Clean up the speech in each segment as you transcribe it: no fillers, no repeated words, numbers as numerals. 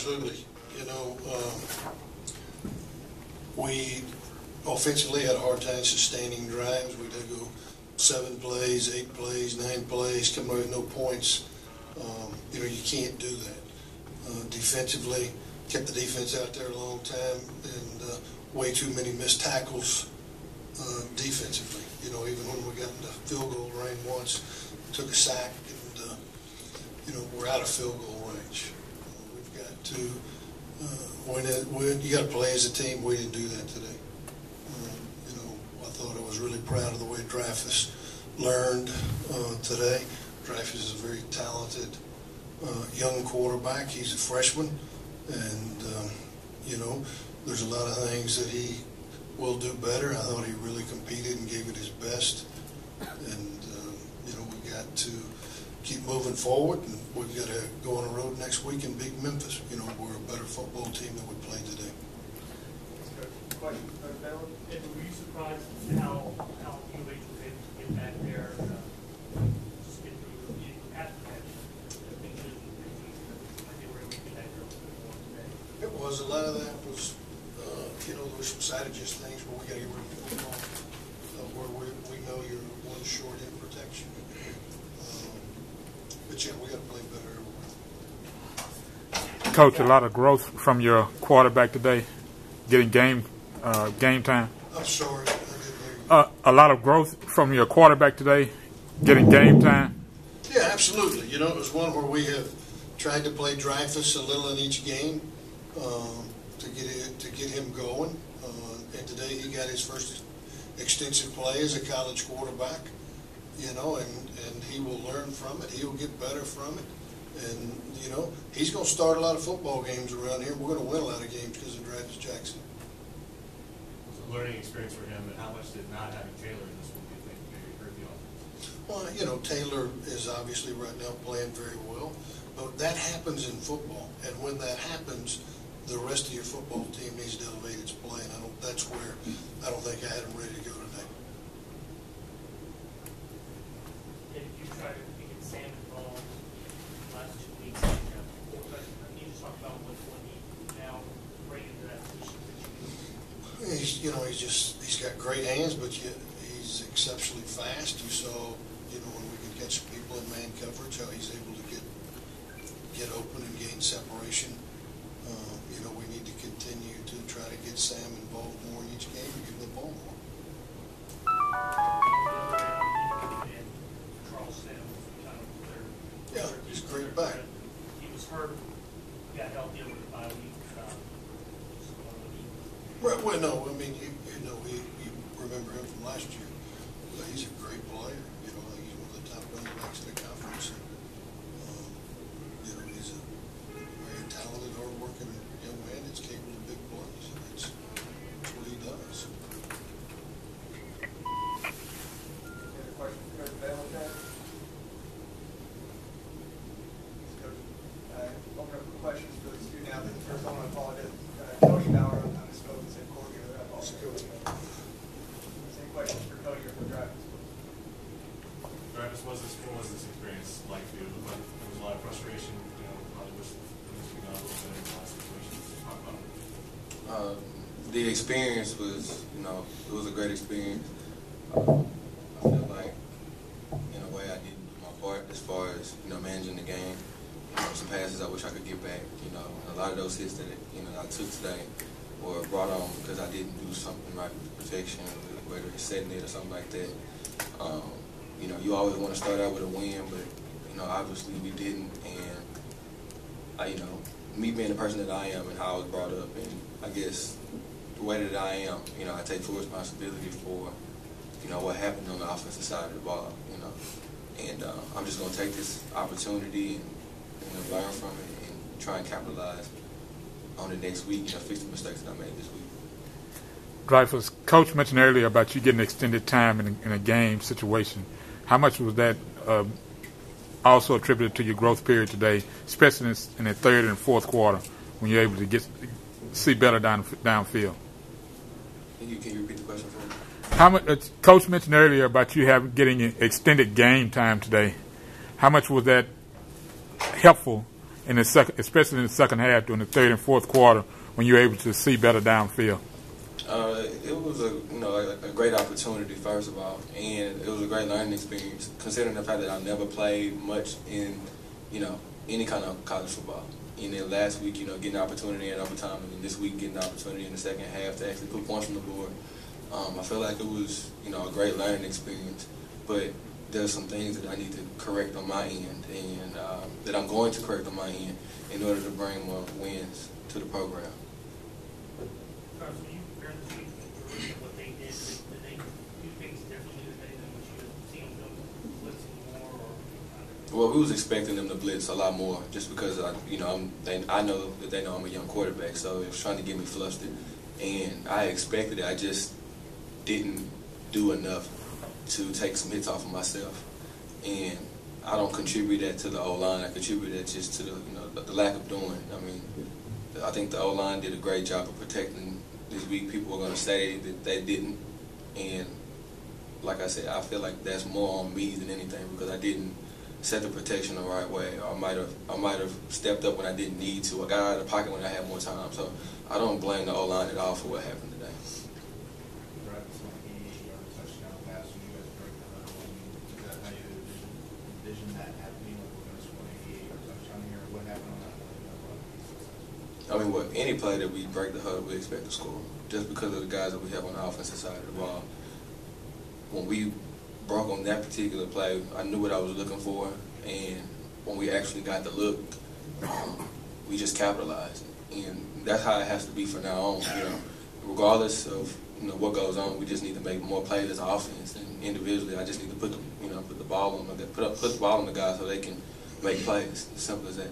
absolutely. You know, we offensively had a hard time sustaining drives. We did go 7 plays, 8 plays, 9 plays, come away with no points. You know, you can't do that. Defensively, kept the defense out there a long time, and way too many missed tackles defensively. You know, even when we got into field goal range once, took a sack, and you know, we're out of field goal range. We've got to you got to play as a team. We didn't do that today. You know, I thought I was really proud of the way Driphus learned today. Driphus is a very talented young quarterback. He's a freshman, and you know, there's a lot of things that he will do better. I thought he really competed and gave it his best, and you know, we got to keep moving forward, and we've got to go on the road next week and beat Memphis. You know, we're a better football team than we played today. Question, Coach Bauer? And were you surprised how UH was able to get back there, just get through after that? Things like they were able to get back there a little bit more today. It was a lot of that was, you know, there were some side adjust things, but we got to get rid of football where we know you're one short in protection. But yeah, we got to play better everywhere. Coach, a lot of growth from your quarterback today, getting game time. I'm sorry, I didn't hear you. A lot of growth from your quarterback today, getting game time. Yeah, absolutely. You know, it was one where we have tried to play Driphus a little in each game to get him going. And today he got his first extensive play as a college quarterback. You know, and he will learn from it. He'll get better from it. And, you know, he's going to start a lot of football games around here. We're going to win a lot of games because of Driphus Jackson. It was a learning experience for him, and how much did not having Taylor in this one, do you think, maybe hurt the offense? Well, you know, Taylor is obviously right now playing very well. But that happens in football. And when that happens, the rest of your football team needs to elevate its play. And that's where I don't think I had him ready to go today. Tried to get Sam involved the last 2 weeks. Can you just talk about what he now bring into that position that you do? You know, he's got great hands, but he's exceptionally fast. You saw, you know, when we can catch people in man coverage, how he's able to get open and gain separation. You know, we need to continue to try to get Sam involved more in each game and give him the ball more. Yeah, he's a great back. He was hurt, got healthy over the Bayou Bucket. Well, no, I mean, you know, you remember him from last year. He's a great player. You know, he's one of the top running backs in the conference. You know, he's a very talented, hard-working young man that's capable of big plays. And that's what he does. Any other questions for Coach Bauer? Open up for questions for the student out there. First, I want to apologize. Cody Bauer, I misspoke and said Cody. I apologize. Any questions for Cody or for Driphus? Driphus, what was this experience like for you? It looked like there was a lot of frustration. You know, probably wish things could be done a little better in a lot of situations. Talk about it. The experience was, you know, it was a great experience. I feel like, in a way, I didn't do my part as far as, you know, managing the game. You know, some passes I wish I could get back. You know, and a lot of those hits that I took today were brought on because I didn't do something right with the protection, whether it's setting it or something like that. You know, you always want to start out with a win, but you know, obviously we didn't. And you know, me being the person that I am and how I was brought up, and I guess the way that I am, you know, I take full responsibility for, you know, what happened on the offensive side of the ball. You know, and I'm just gonna take this opportunity and learn from it and try and capitalize on the next week, you know, fix the mistakes that I made this week. Driphus, Coach mentioned earlier about you getting extended time in a game situation. How much was that also attributed to your growth period today, especially in the third and fourth quarter when you're able to see better downfield? Can you repeat the question for me? How much? Coach mentioned earlier about you getting extended game time today. How much was that helpful in the second, especially in the second half during the third and fourth quarter when you were able to see better downfield? It was a great opportunity, first of all, and it was a great learning experience, considering the fact that I've never played much in, any kind of college football. And then last week, getting the opportunity in overtime, and then this week getting the opportunity in the second half to actually put points on the board. I feel like it was, a great learning experience, but there's some things that I need to correct on my end, and that I'm going to correct on my end in order to bring more wins to the program. Carson, you compare this week to what they did? Did they do things differently today than what you had seen them blitzing more? Or Well, we was expecting them to blitz a lot more, just because I know that they know I'm a young quarterback, so it was trying to get me flustered, and I expected it. I just didn't do enough to take some hits off of myself, and I don't contribute that to the O-line. I contribute that just to the lack of doing. I mean, I think the O-line did a great job of protecting this week. People are going to say that they didn't, and like I said, I feel like that's more on me than anything, because I didn't set the protection the right way, or I might have stepped up when I didn't need to. I got out of the pocket when I had more time, so I don't blame the O-line at all for what happened today. I mean, any play that we break the huddle, we expect to score, just because of the guys that we have on the offensive side of the ball. When we broke on that particular play, I knew what I was looking for, and when we actually got the look, we just capitalized. And that's how it has to be from now on. Regardless of what goes on, we just need to make more plays as an offense. And individually, I just need to put the ball on the guys so they can make plays. As simple as that.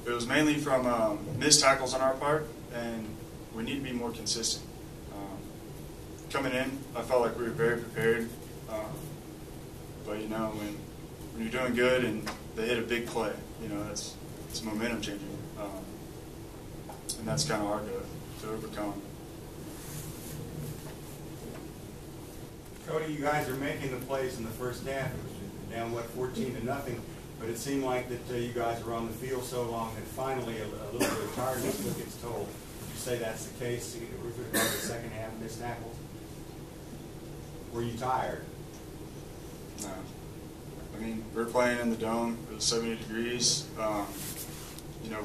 It was mainly from missed tackles on our part, and we need to be more consistent. Coming in, I felt like we were very prepared, but when you're doing good and they hit a big play, it's momentum changing, and that's kind of hard to overcome. Cody, you guys are making the plays in the first half. It was down 14-0. But it seemed like that you guys were on the field so long that finally a little bit of tiredness took its toll. Would you say that's the case with regard to the second half missed tackles? Were you tired? No. I mean, we're playing in the dome. It was 70 degrees.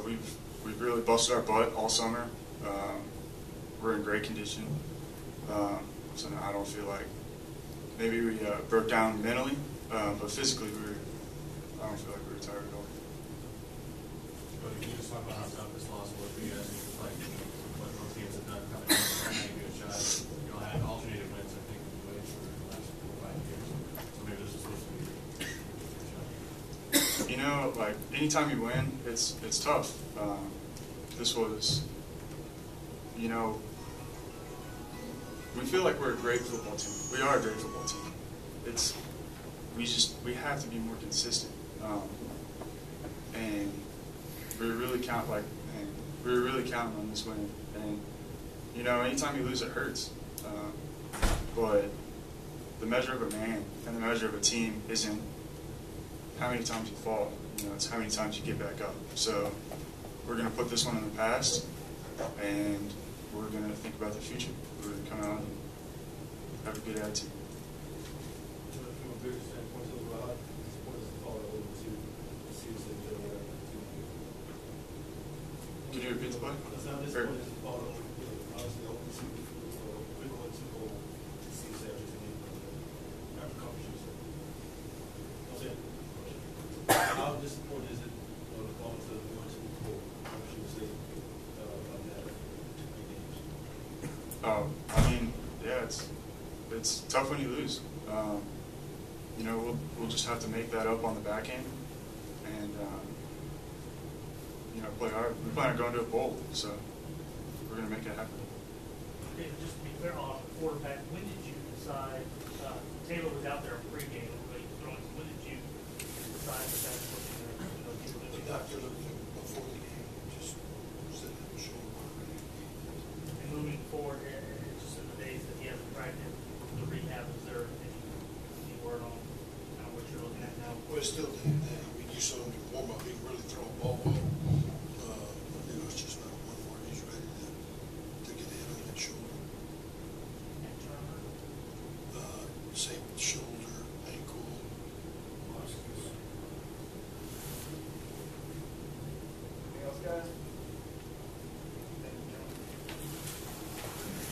We've really busted our butt all summer. We're in great condition. So no, I don't feel like maybe we broke down mentally, but physically I don't feel like we were tired at all. But can you just talk about how tough this loss was for you guys? Like what both teams have done, kind of maybe a shot. Had alternated wins, I think, in the way for the last 4 or 5 years. So maybe this is supposed to be a shot. Like anytime you win, it's tough. This was, we feel like we're a great football team. We are a great football team. We have to be more consistent. And we were really counting on this win. And anytime you lose, it hurts. But the measure of a man and the measure of a team isn't how many times you fall. It's how many times you get back up. So we're going to put this one in the past, and we're going to think about the future. We're going to come out and have a good attitude. Could you repeat the play? How disappointed is it on the ball to the 1-2-4? How much you would say on that 2 games? I mean, yeah, it's tough when you lose. We'll just have to make that up on the back end, and play hard. We plan on going to a bowl, so we're going to make it happen. David, just to be clear on the quarterback, when did you decide, Taylor was out there pregame, everybody was throwing, when did you decide that that's what you're going to do? still do.